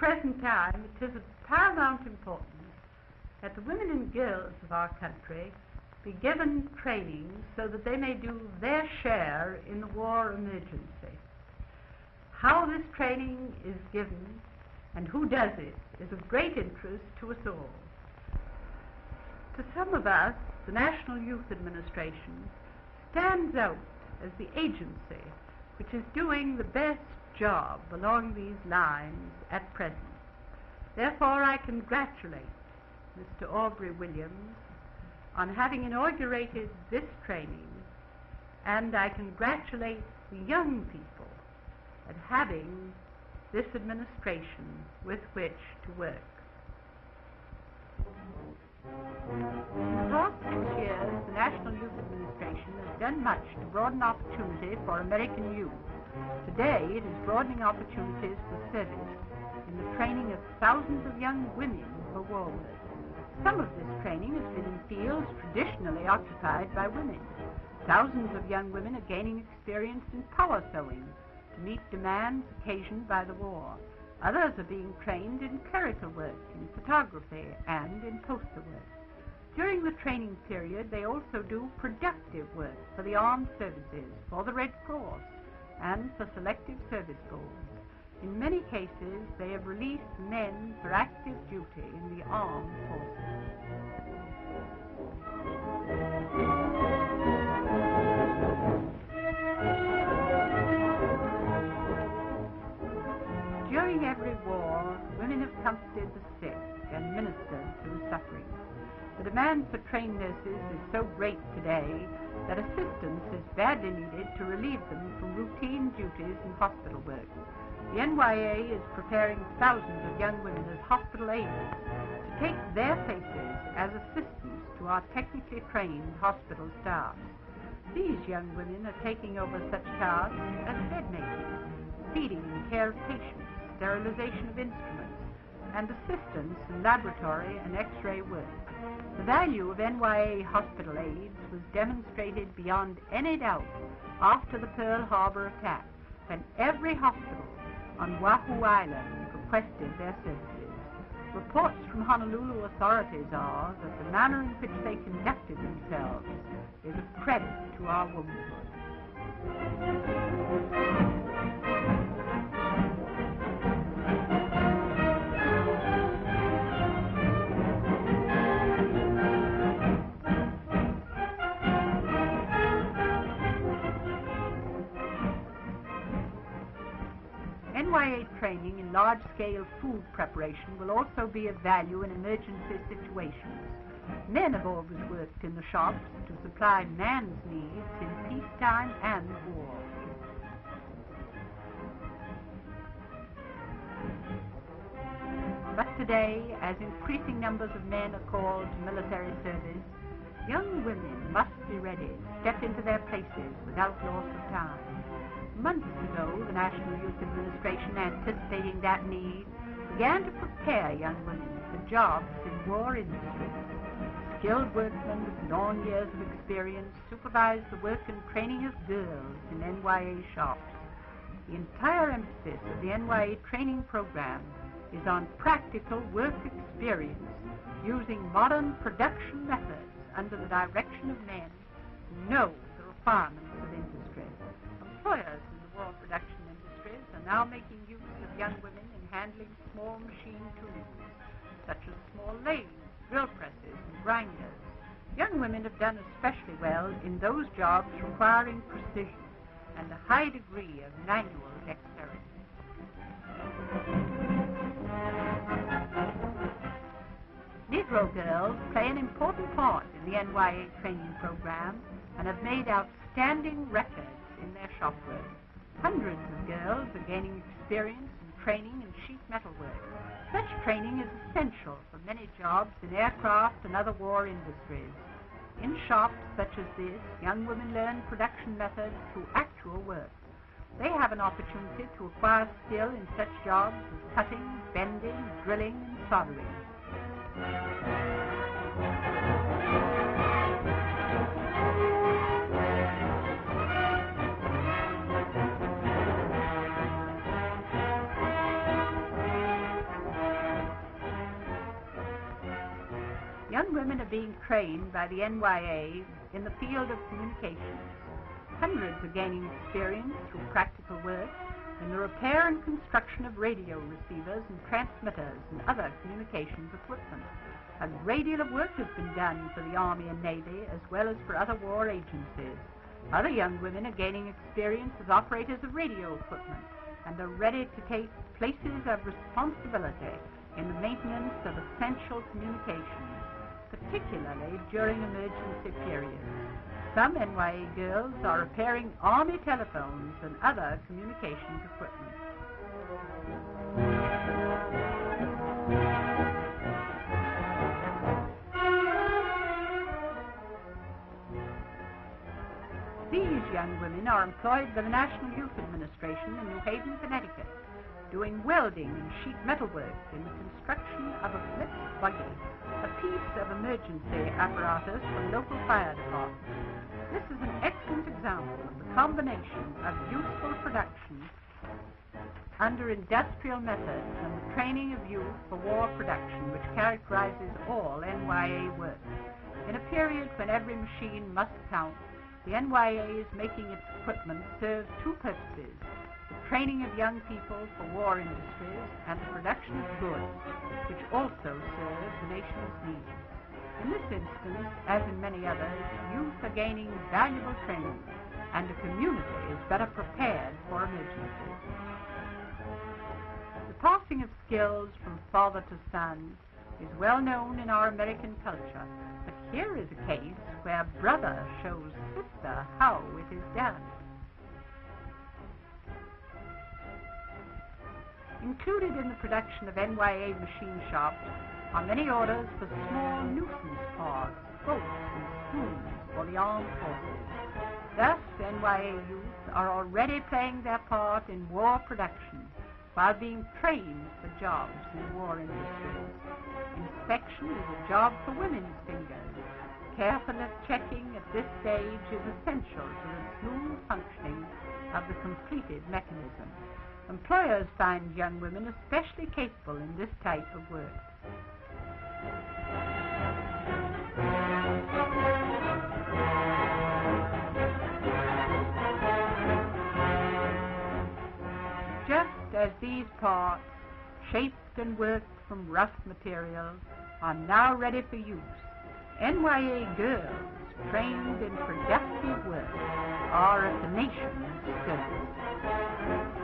present time, it is of paramount importance that the women and girls of our country be given training so that they may do their share in the war emergency. How this training is given and who does it is of great interest to us all. To some of us, the National Youth Administration stands out as the agency which is doing the best job along these lines at present. Therefore, I congratulate Mr. Aubrey Williams on having inaugurated this training, and I congratulate the young people at having this administration with which to work. In the past 6 years, the National Youth Administration has done much to broaden opportunity for American youth. Today, it is broadening opportunities for service in the training of thousands of young women for war work. Some of this training has been in fields traditionally occupied by women. Thousands of young women are gaining experience in power sewing to meet demands occasioned by the war. Others are being trained in clerical work, in photography, and in poster work. During the training period, they also do productive work for the armed services, for the Red Cross, and for selective service goals. In many cases, they have released men for active duty in the armed forces. During every war, women have comforted the sick and ministered to the suffering. The demand for trained nurses is so great today that assistance is badly needed to relieve them from routine duties and hospital work. The NYA is preparing thousands of young women as hospital aides to take their places as assistants to our technically trained hospital staff. These young women are taking over such tasks as bed making, feeding and care of patients, sterilization of instruments, and assistance in laboratory and X-ray work. The value of NYA hospital aides was demonstrated beyond any doubt after the Pearl Harbor attack, when every hospital on Oahu Island requested their services. Reports from Honolulu authorities are that the manner in which they conducted themselves is a credit to our womanhood. NYA training in large-scale food preparation will also be of value in emergency situations. Men have always worked in the shops to supply man's needs in peacetime and war. But today, as increasing numbers of men are called to military service, young women must be ready to step into their places without loss of time. Months ago, the National Youth Administration, anticipating that need, began to prepare young women for jobs in war industries. Skilled workmen with long years of experience supervise the work and training of girls in NYA shops. The entire emphasis of the NYA training program is on practical work experience using modern production methods under the direction of men who know the requirements of industry. Employers in the war production industries are now making use of young women in handling small machine tools, such as small lathes, drill presses, and grinders. Young women have done especially well in those jobs requiring precision and a high degree of manual dexterity. Negro girls play an important part in the NYA training program and have made outstanding records in their shop work. Hundreds of girls are gaining experience and training in sheet metal work. Such training is essential for many jobs in aircraft and other war industries. In shops such as this, young women learn production methods through actual work. They have an opportunity to acquire skill in such jobs as cutting, bending, drilling, and soldering. Young women are being trained by the NYA in the field of communications. Hundreds are gaining experience through practical work in the repair and construction of radio receivers and transmitters and other communications equipment. A great deal of work has been done for the Army and Navy as well as for other war agencies. Other young women are gaining experience as operators of radio equipment and are ready to take places of responsibility in the maintenance of essential communications, particularly during emergency periods. Some NYA girls are repairing Army telephones and other communications equipment. These young women are employed by the National Youth Administration in New Haven, Connecticut, doing welding and sheet metal work in the construction of a blitz buggy, a piece of emergency apparatus for local fire departments. This is an excellent example of the combination of useful production under industrial methods and the training of youth for war production which characterizes all NYA work. In a period when every machine must count, the NYA is making its equipment serve two purposes: the training of young people for war industries and the production of goods, which also serve the nation's needs. In this instance, as in many others, youth are gaining valuable training, and the community is better prepared for emergencies. The passing of skills from father to son is well known in our American culture, but here is a case where brother shows sister how it is done. Included in the production of NYA machine shops are many orders for small nuisance parts, bolts and screws for the armed forces. Thus, NYA youth are already playing their part in war production while being trained for jobs in war industries. Inspection is a job for women's fingers. Careful checking at this stage is essential to the smooth functioning of the completed mechanism. Employers find young women especially capable in this type of work. Just as these parts, shaped and worked from rough materials, are now ready for use, NYA girls trained in productive work are at the nation's service.